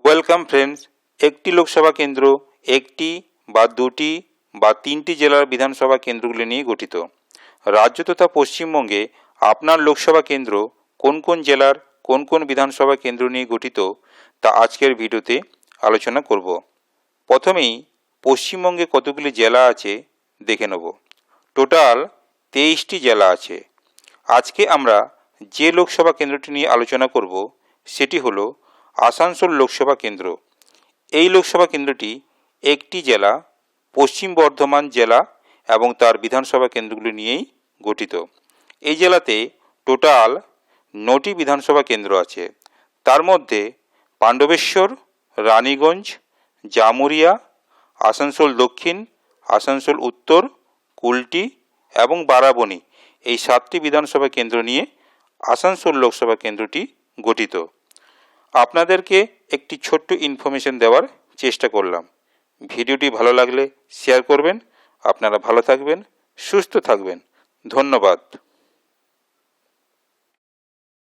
Welcome friends. একটি লোকসভা কেন্দ্র একটি বা দুটি বা তিনটি জেলার বিধানসভা কেন্দ্রগুলি নিয়ে গঠিত। রাজ্য তথা পশ্চিমবঙ্গে আপনার লোকসভা কেন্দ্র কোন কোন জেলার কোন কোন বিধানসভা কেন্দ্র নিয়ে গঠিত তা আজকের ভিডিওতে আলোচনা করব। প্রথমেই পশ্চিমবঙ্গে কতগুলি জেলা আছে দেখে নেব। টোটাল 23টি জেলা আছে। আজকে আমরা যে লোকসভা কেন্দ্রটি নিয়ে আলোচনা করব সেটি হলো আসানসোল লোকসভা কেন্দ্র। এই লোকসভা কেন্দ্রটি একটি জেলা, পশ্চিম বর্ধমান জেলা এবং তার বিধানসভা কেন্দ্রগুলি নিয়েই গঠিত। এই জেলাতে টোটাল 9টি বিধানসভা কেন্দ্র আছে। তার মধ্যে পাণ্ডবেশ্বর, রানীগঞ্জ, জামুরিয়া, আসানসোল দক্ষিণ, আসানসোল উত্তর, কুলটি এবং বারাবণী এই 7টি বিধানসভা কেন্দ্র নিয়ে আসানসোল লোকসভা কেন্দ্রটি গঠিত। আপনাদেরকে একটি ছোট্ট ইনফরমেশন দেওয়ার চেষ্টা করলাম। ভিডিওটি ভালো লাগলে শেয়ার করবেন। আপনারা ভালো থাকবেন, সুস্থ থাকবেন। ধন্যবাদ।